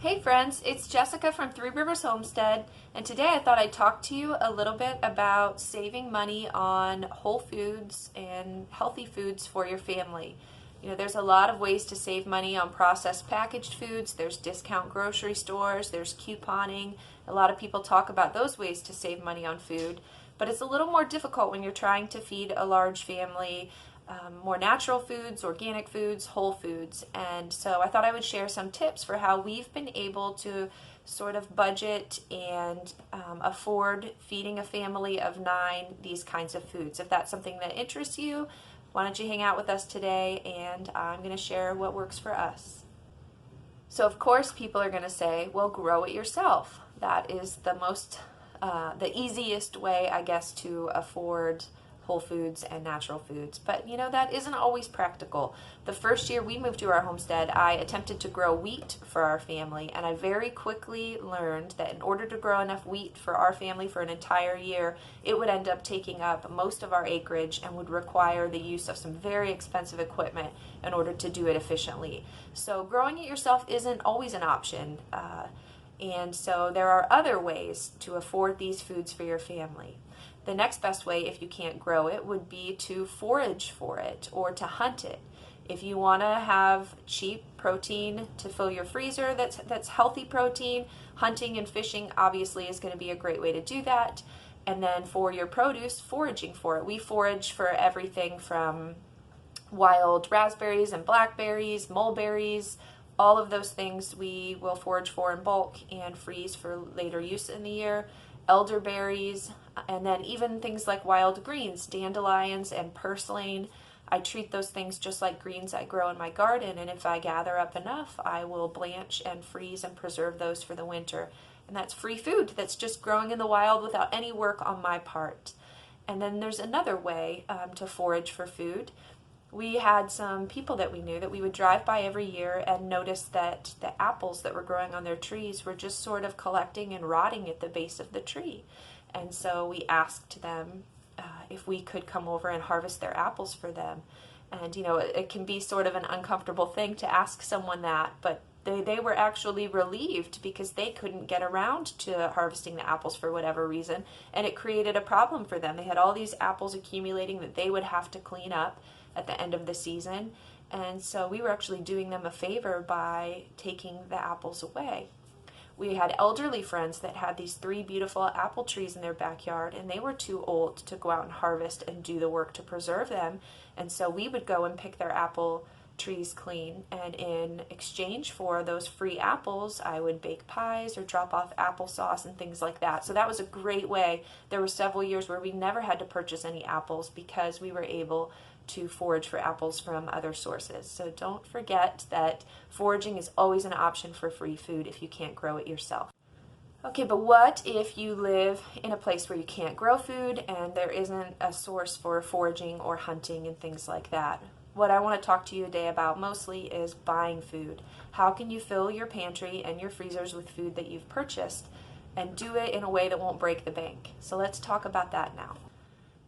Hey friends, it's Jessica from Three Rivers Homestead, and today I thought I'd talk to you a little bit about saving money on whole foods and healthy foods for your family. There's a lot of ways to save money on processed packaged foods. There's discount grocery stores, there's couponing. A lot of people talk about those ways to save money on food, but it's a little more difficult when you're trying to feed a large family. More natural foods, organic foods, whole foods. And so I thought I would share some tips for how we've been able to sort of budget and afford feeding a family of 9 these kinds of foods. If that's something that interests you, why don't you hang out with us today, and I'm going to share what works for us. So of course people are going to say, well, grow it yourself. That is the easiest way, I guess, to afford whole foods and natural foods. But that isn't always practical. The first year we moved to our homestead, I attempted to grow wheat for our family, and I very quickly learned that in order to grow enough wheat for our family for an entire year, it would end up taking up most of our acreage and would require the use of some very expensive equipment in order to do it efficiently. So growing it yourself isn't always an option. And so there are other ways to afford these foods for your family. The next best way, if you can't grow it, would be to forage for it or to hunt it. If you want to have cheap protein to fill your freezer that's healthy protein, hunting and fishing obviously is going to be a great way to do that. And then for your produce, foraging for it. We forage for everything from wild raspberries and blackberries, mulberries, all of those things we will forage for in bulk and freeze for later use in the year. Elderberries, and then even things like wild greens, dandelions and purslane. I treat those things just like greens I grow in my garden, and if I gather up enough, I will blanch and freeze and preserve those for the winter. And that's free food that's just growing in the wild without any work on my part. And then there's another way to forage for food. We had some people that we knew that we would drive by every year and notice that the apples that were growing on their trees were just sort of collecting and rotting at the base of the tree. And so we asked them if we could come over and harvest their apples for them. And it can be sort of an uncomfortable thing to ask someone that, but they were actually relieved because they couldn't get around to harvesting the apples for whatever reason, and it created a problem for them. They had all these apples accumulating that they would have to clean up at the end of the season, and so we were actually doing them a favor by taking the apples away. We had elderly friends that had these 3 beautiful apple trees in their backyard, and they were too old to go out and harvest and do the work to preserve them, and so we would go and pick their apple trees clean, and in exchange for those free apples I would bake pies or drop off applesauce and things like that. So that was a great way. There were several years where we never had to purchase any apples because we were able to forage for apples from other sources. So don't forget that foraging is always an option for free food if you can't grow it yourself. Okay, but what if you live in a place where you can't grow food and there isn't a source for foraging or hunting and things like that? What I want to talk to you today about mostly is buying food. How can you fill your pantry and your freezers with food that you've purchased and do it in a way that won't break the bank? So let's talk about that now.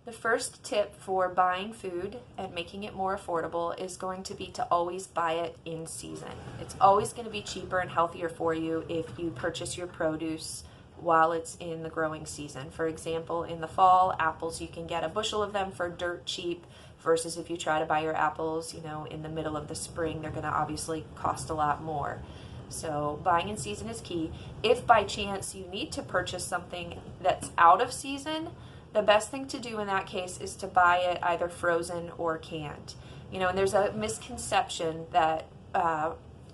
The first tip for buying food and making it more affordable is going to be to always buy it in season. It's always going to be cheaper and healthier for you if you purchase your produce while it's in the growing season. For example, in the fall, apples, you can get a bushel of them for dirt cheap, versus if you try to buy your apples, in the middle of the spring, they're going to obviously cost a lot more. So buying in season is key. If by chance you need to purchase something that's out of season, the best thing to do in that case is to buy it either frozen or canned. And there's a misconception that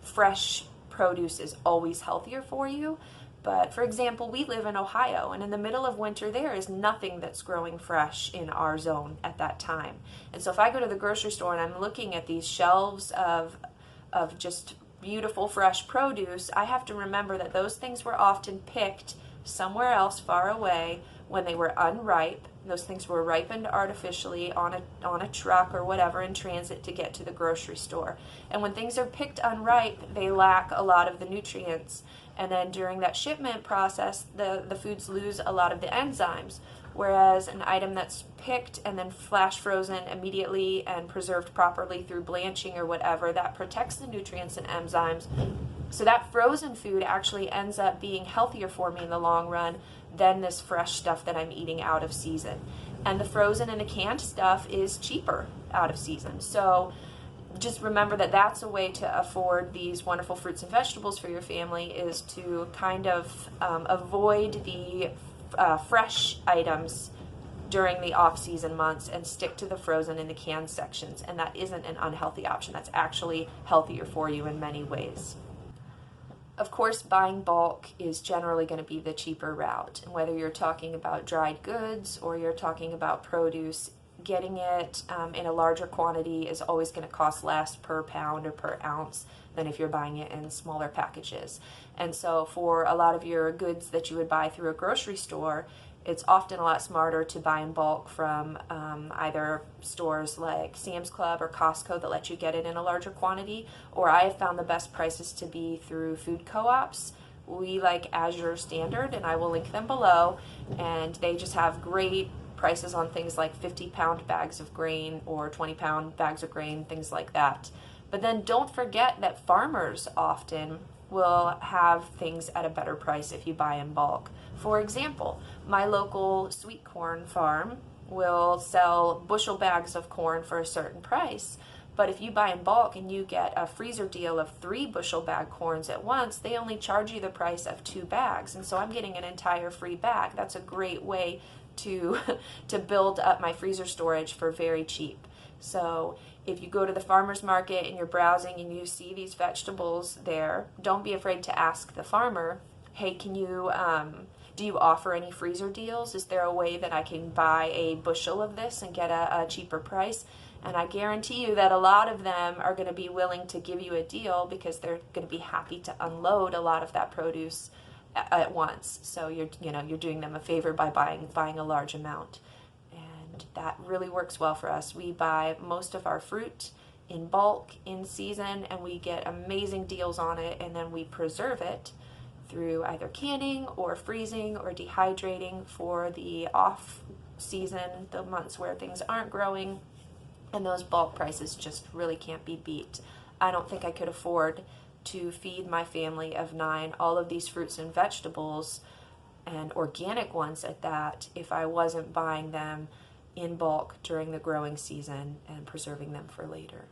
fresh produce is always healthier for you. But for example, we live in Ohio, and in the middle of winter there is nothing that's growing fresh in our zone at that time. And so if I go to the grocery store and I'm looking at these shelves of just beautiful fresh produce, I have to remember that those things were often picked somewhere else far away when they were unripe. Those things were ripened artificially on a truck or whatever in transit to get to the grocery store. And when things are picked unripe, they lack a lot of the nutrients. And then during that shipment process, the foods lose a lot of the enzymes. Whereas an item that's picked and then flash frozen immediately and preserved properly through blanching or whatever, that protects the nutrients and enzymes So that frozen food actually ends up being healthier for me in the long run than this fresh stuff that I'm eating out of season. And the frozen and the canned stuff is cheaper out of season. So just remember that that's a way to afford these wonderful fruits and vegetables for your family, is to kind of avoid the fresh items during the off-season months and stick to the frozen and the canned sections. And that isn't an unhealthy option. That's actually healthier for you in many ways. Of course, buying bulk is generally going to be the cheaper route. And whether you're talking about dried goods or you're talking about produce, getting it in a larger quantity is always going to cost less per pound or per ounce than if you're buying it in smaller packages. And so for a lot of your goods that you would buy through a grocery store, it's often a lot smarter to buy in bulk from either stores like Sam's Club or Costco that let you get it in a larger quantity, or I have found the best prices to be through food co-ops. We like Azure Standard, and I will link them below, and they just have great prices on things like 50-pound bags of grain or 20-pound bags of grain, things like that. But then don't forget that farmers often will have things at a better price if you buy in bulk. For example, my local sweet corn farm will sell bushel bags of corn for a certain price, but if you buy in bulk and you get a freezer deal of 3 bushel bag corns at once, they only charge you the price of 2 bags, and so I'm getting an entire free bag. That's a great way to build up my freezer storage for very cheap. So if you go to the farmer's market and you're browsing and you see these vegetables there, don't be afraid to ask the farmer, hey, can you do you offer any freezer deals? Is there a way that I can buy a bushel of this and get a cheaper price? And I guarantee you that a lot of them are going to be willing to give you a deal because they're going to be happy to unload a lot of that produce at once. So you're doing them a favor by buying a large amount. And that really works well for us. We buy most of our fruit in bulk, in season, and we get amazing deals on it, and then we preserve it through either canning or freezing or dehydrating for the off season, the months where things aren't growing, and those bulk prices just really can't be beat. I don't think I could afford to feed my family of 9 all of these fruits and vegetables, and organic ones at that, if I wasn't buying them in bulk during the growing season and preserving them for later.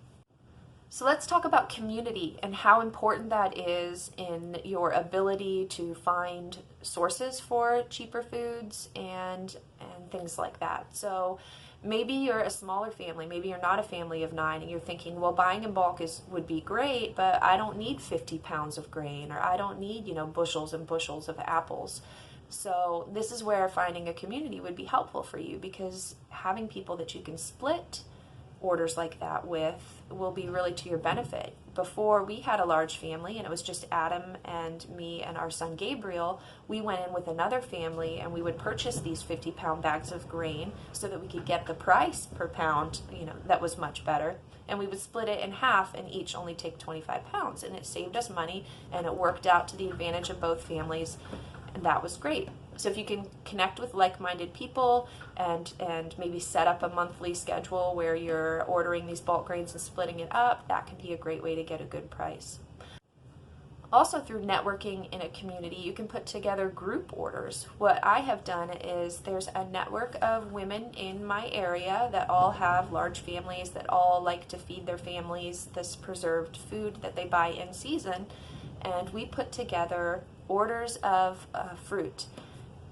So let's talk about community and how important that is in your ability to find sources for cheaper foods and things like that. So maybe you're a smaller family, maybe you're not a family of 9, and you're thinking, well, buying in bulk would be great, but I don't need 50 pounds of grain, or I don't need, bushels and bushels of apples. So this is where finding a community would be helpful for you, because having people that you can split orders like that with will be really to your benefit. Before we had a large family and it was just Adam and me and our son Gabriel, we went in with another family and we would purchase these 50-pound bags of grain so that we could get the price per pound, that was much better. And we would split it in half and each only take 25 pounds. And it saved us money and it worked out to the advantage of both families. And that was great. So if you can connect with like-minded people and maybe set up a monthly schedule where you're ordering these bulk grains and splitting it up, that can be a great way to get a good price. Also, through networking in a community, you can put together group orders. What I have done is there's a network of women in my area that all have large families, that all like to feed their families this preserved food that they buy in season, and we put together orders of fruit,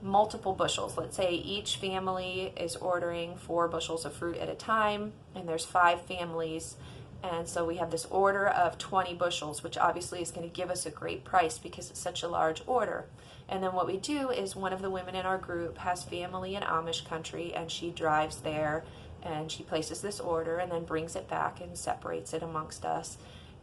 multiple bushels. Let's say each family is ordering 4 bushels of fruit at a time, and there's 5 families, and so we have this order of 20 bushels, which obviously is going to give us a great price because it's such a large order. And then what we do is one of the women in our group has family in Amish country, and she drives there and she places this order and then brings it back and separates it amongst us.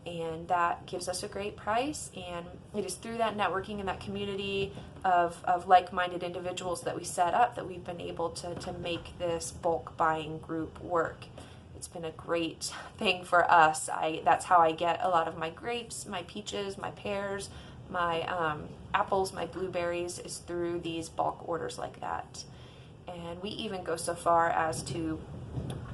And that gives us a great price, and it is through that networking and that community of like-minded individuals that we set up that we've been able to make this bulk buying group work. It's been a great thing for us. That's how I get a lot of my grapes, my peaches, my pears, my apples, my blueberries, is through these bulk orders like that. And we even go so far as to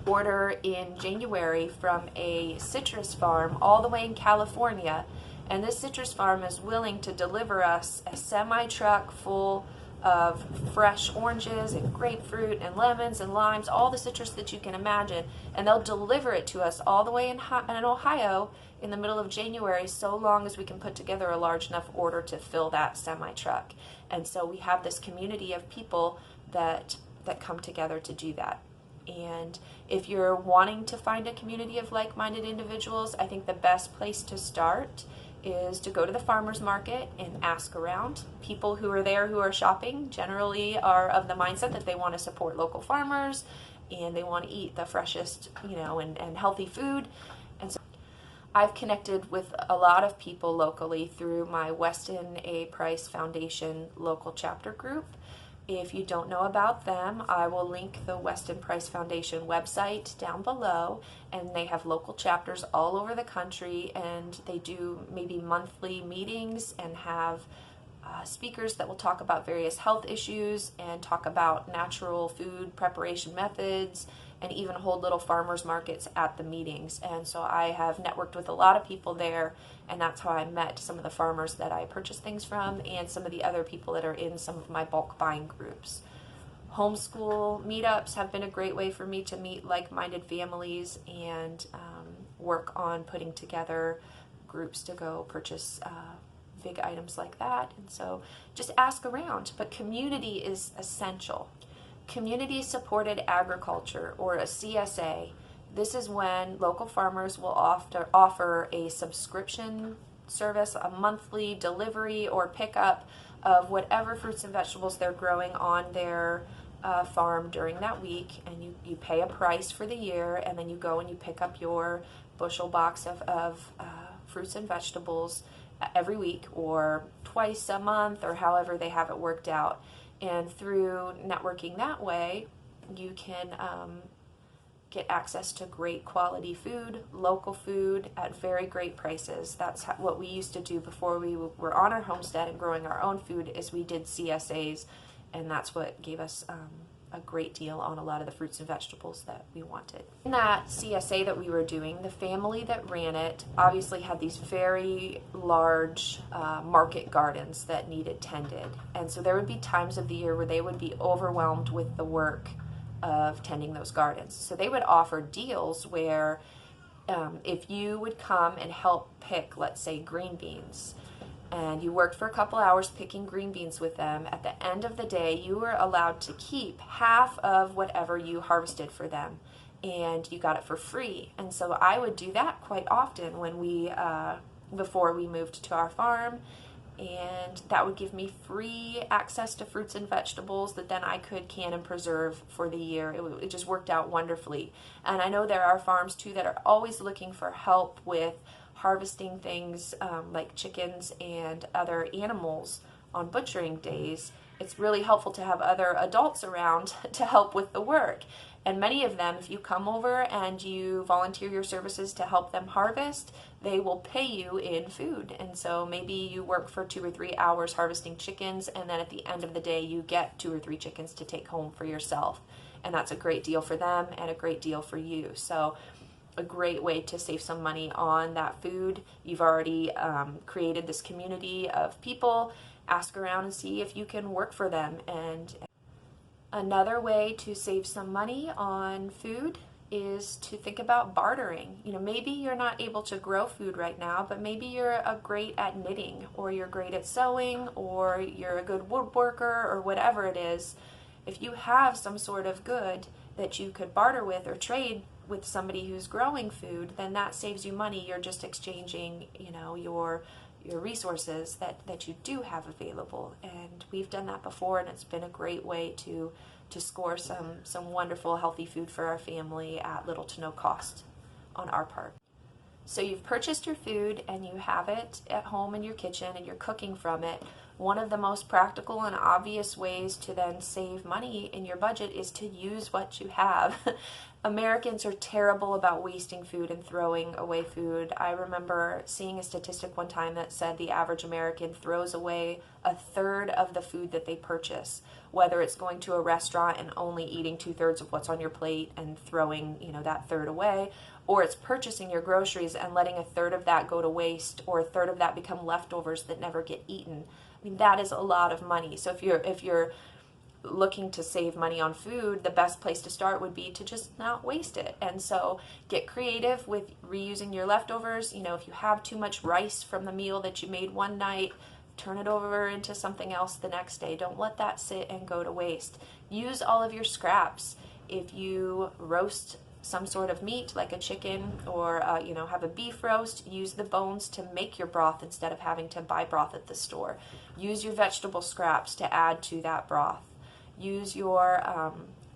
order in January from a citrus farm all the way in California, And this citrus farm is willing to deliver us a semi-truck full of fresh oranges and grapefruit and lemons and limes, all the citrus that you can imagine, and they'll deliver it to us all the way in Ohio in the middle of January, so long as we can put together a large enough order to fill that semi-truck. And so we have this community of people that come together to do that. And if you're wanting to find a community of like-minded individuals, I think the best place to start is to go to the farmer's market and ask around. People who are there who are shopping generally are of the mindset that they want to support local farmers and they want to eat the freshest, and healthy food. And so I've connected with a lot of people locally through my Weston A. Price Foundation local chapter group. If you don't know about them, I will link the Weston Price Foundation website down below, and they have local chapters all over the country, and they do maybe monthly meetings and have speakers that will talk about various health issues and talk about natural food preparation methods, and even hold little farmers markets at the meetings. And so I have networked with a lot of people there, and that's how I met some of the farmers that I purchase things from and some of the other people that are in some of my bulk buying groups. Homeschool meetups have been a great way for me to meet like-minded families and work on putting together groups to go purchase big items like that. And so just ask around, but community is essential. Community-supported agriculture, or a CSA, this is when local farmers will offer a subscription service, a monthly delivery or pickup of whatever fruits and vegetables they're growing on their farm during that week, and you pay a price for the year, and then you go and you pick up your bushel box of fruits and vegetables every week or twice a month, or however they have it worked out. And through networking that way, you can get access to great quality food, local food at very great prices. That's what we used to do before we were on our homestead and growing our own food, is we did CSAs, and that's what gave us a great deal on a lot of the fruits and vegetables that we wanted. In that CSA that we were doing, the family that ran it obviously had these very large market gardens that needed tended. And so there would be times of the year where they would be overwhelmed with the work of tending those gardens. So they would offer deals where if you would come and help pick, let's say, green beans, and you worked for a couple hours picking green beans with them, at the end of the day, you were allowed to keep half of whatever you harvested for them, and you got it for free. And so I would do that quite often when before we moved to our farm, and that would give me free access to fruits and vegetables that then I could can and preserve for the year. It just worked out wonderfully. And I know there are farms too that are always looking for help with harvesting things like chickens and other animals on butchering days. It's really helpful to have other adults around to help with the work. And many of them, if you come over and you volunteer your services to help them harvest, they will pay you in food. And so maybe you work for 2 or 3 hours harvesting chickens, and then at the end of the day you get 2 or 3 chickens to take home for yourself. And that's a great deal for them and a great deal for you. So a great way to save some money on that food. You've already created this community of people. Ask around and see if you can work for them. And another way to save some money on food is to think about bartering. Maybe you're not able to grow food right now, but maybe you're great at knitting, or you're great at sewing, or you're a good woodworker, or whatever it is. If you have some sort of good that you could barter with or trade with somebody who's growing food, then that saves you money. You're just exchanging, your resources that you do have available. And we've done that before, and it's been a great way to score some wonderful healthy food for our family at little to no cost on our part. So you've purchased your food and you have it at home in your kitchen and you're cooking from it. One of the most practical and obvious ways to then save money in your budget is to use what you have. Americans are terrible about wasting food and throwing away food. I remember seeing a statistic one time that said the average American throws away a third of the food that they purchase, whether it's going to a restaurant and only eating 2/3 of what's on your plate and throwing, that third away, or it's purchasing your groceries and letting a third of that go to waste, or a third of that become leftovers that never get eaten. I mean, that is a lot of money. So if you're looking to save money on food, the best place to start would be to just not waste it. And so get creative with reusing your leftovers. You know, if you have too much rice from the meal that you made one night, turn it over into something else the next day. Don't let that sit and go to waste. Use all of your scraps. If you roast some sort of meat like a chicken, or have a beef roast, use the bones to make your broth instead of having to buy broth at the store. Use your vegetable scraps to add to that broth. Use your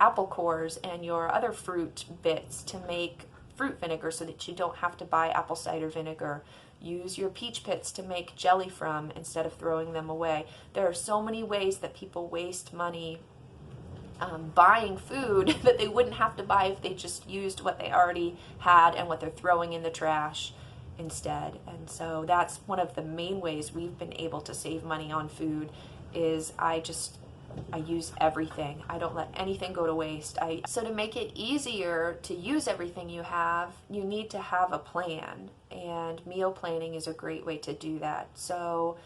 apple cores and your other fruit bits to make fruit vinegar so that you don't have to buy apple cider vinegar. Use your peach pits to make jelly from instead of throwing them away. There are so many ways that people waste money buying food that they wouldn't have to buy if they just used what they already had and what they're throwing in the trash instead. And so that's one of the main ways we've been able to save money on food, is I use everything. I don't let anything go to waste. So to make it easier to use everything you have, you need to have a plan, and meal planning is a great way to do that. So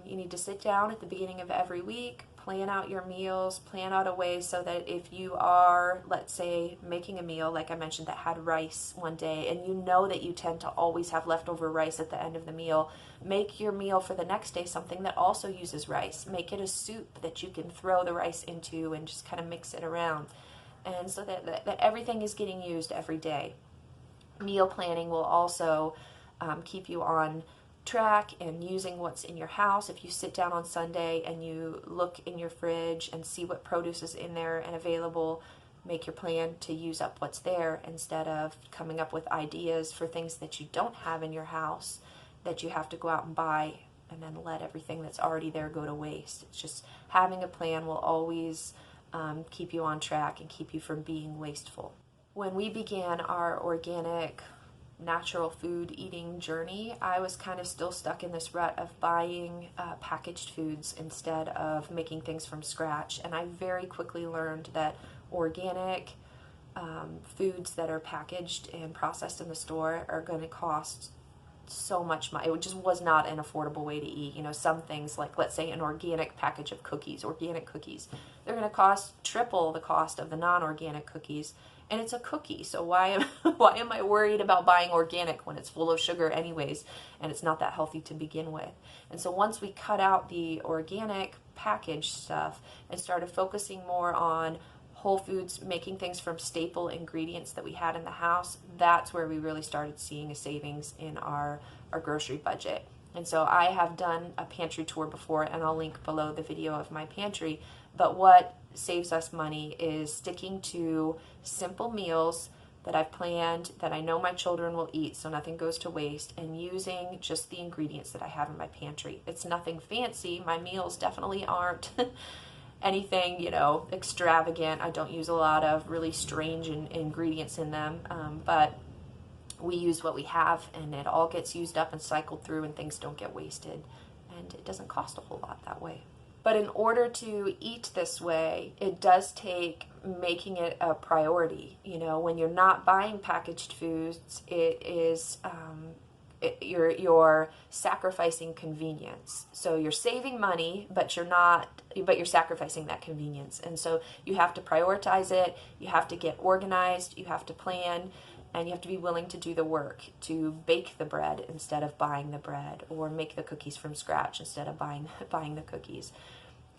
you need to sit down at the beginning of every week, plan out your meals, plan out a way so that if you are, let's say, making a meal, like I mentioned, that had rice one day, and you know that you tend to always have leftover rice at the end of the meal, make your meal for the next day something that also uses rice. Make it a soup that you can throw the rice into and just kind of mix it around. And so that everything is getting used every day. Meal planning will also keep you on track and using what's in your house. If you sit down on Sunday and you look in your fridge and see what produce is in there and available, make your plan to use up what's there instead of coming up with ideas for things that you don't have in your house that you have to go out and buy and then let everything that's already there go to waste. It's just having a plan will always keep you on track and keep you from being wasteful. When we began our organic natural food eating journey, I was kind of still stuck in this rut of buying packaged foods instead of making things from scratch. And I very quickly learned that organic foods that are packaged and processed in the store are going to cost so much money. It just was not an affordable way to eat. You know, some things, like let's say an organic package of cookies, organic cookies, they're going to cost triple the cost of the non-organic cookies. And it's a cookie, so why am I worried about buying organic when it's full of sugar anyways, and it's not that healthy to begin with? And so once we cut out the organic packaged stuff and started focusing more on whole foods, making things from staple ingredients that we had in the house, that's where we really started seeing a savings in our grocery budget. And so I have done a pantry tour before, and I'll link below the video of my pantry. But what saves us money is sticking to simple meals that I've planned, that I know my children will eat so nothing goes to waste, and using just the ingredients that I have in my pantry. It's nothing fancy. My meals definitely aren't anything, extravagant. I don't use a lot of really strange ingredients in them, but we use what we have, and it all gets used up and cycled through, and things don't get wasted, and it doesn't cost a whole lot that way. But in order to eat this way, it does take making it a priority. When you're not buying packaged foods, it is you're sacrificing convenience. So you're saving money, but you're sacrificing that convenience. And so you have to prioritize it. You have to get organized. You have to plan. And you have to be willing to do the work to bake the bread instead of buying the bread, or make the cookies from scratch instead of buying the cookies.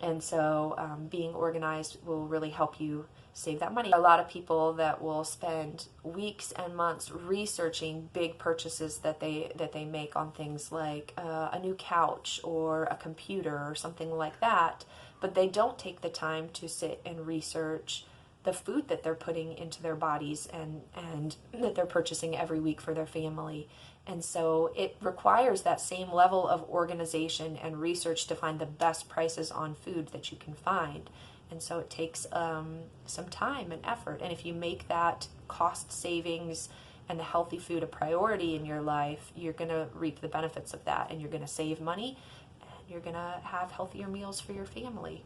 And so being organized will really help you save that money. A lot of people that will spend weeks and months researching big purchases that they make on things like a new couch or a computer or something like that, but they don't take the time to sit and research the food that they're putting into their bodies and that they're purchasing every week for their family. And so it requires that same level of organization and research to find the best prices on food that you can find. And so it takes some time and effort. And if you make that cost savings and the healthy food a priority in your life, you're going to reap the benefits of that, and you're going to save money, and you're going to have healthier meals for your family.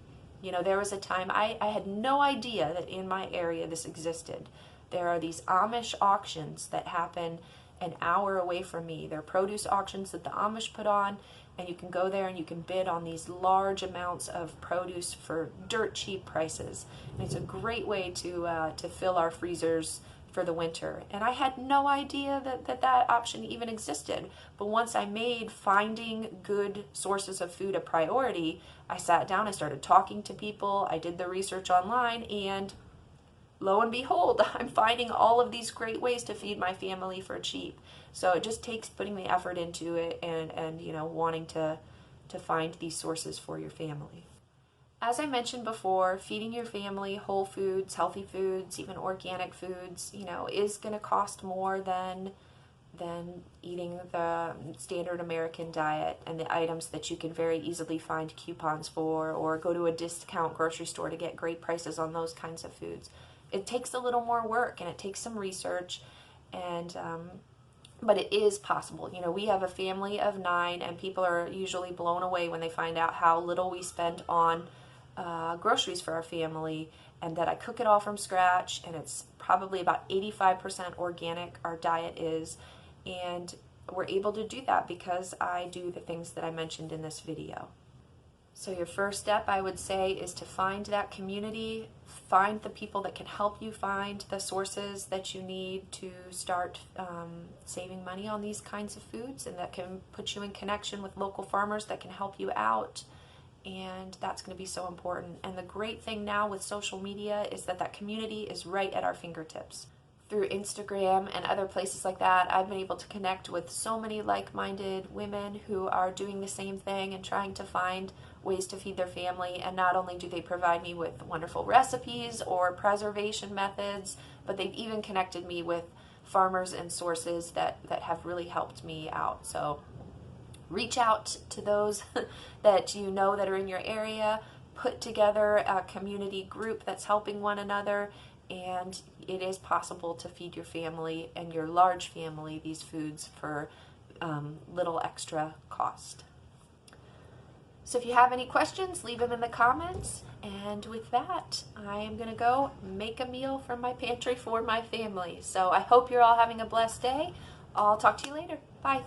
There was a time I had no idea that in my area this existed, there are these Amish auctions that happen an hour away from me. They're produce auctions that the Amish put on, and you can go there and you can bid on these large amounts of produce for dirt cheap prices. And it's a great way to fill our freezers for the winter. And I had no idea that option even existed. But once I made finding good sources of food a priority, I sat down, I started talking to people, I did the research online, and lo and behold, I'm finding all of these great ways to feed my family for cheap. So it just takes putting the effort into it and wanting to find these sources for your family. As I mentioned before, feeding your family whole foods, healthy foods, even organic foods, is going to cost more than eating the standard American diet and the items that you can very easily find coupons for, or go to a discount grocery store to get great prices on those kinds of foods. It takes a little more work and it takes some research, but it is possible. We have a family of 9, and people are usually blown away when they find out how little we spend on groceries for our family, and that I cook it all from scratch, and it's probably about 85% organic, our diet is, and we're able to do that because I do the things that I mentioned in this video. So your first step, I would say, is to find that community, find the people that can help you find the sources that you need to start saving money on these kinds of foods, and that can put you in connection with local farmers that can help you out. And that's going to be so important. And the great thing now with social media is that community is right at our fingertips. Through Instagram and other places like that, I've been able to connect with so many like-minded women who are doing the same thing and trying to find ways to feed their family. And not only do they provide me with wonderful recipes or preservation methods, but they've even connected me with farmers and sources that have really helped me out. So reach out to those that you know that are in your area, put together a community group that's helping one another, and it is possible to feed your family and your large family these foods for little extra cost. So if you have any questions, leave them in the comments, and with that, I am going to go make a meal from my pantry for my family. So I hope you're all having a blessed day. I'll talk to you later. Bye.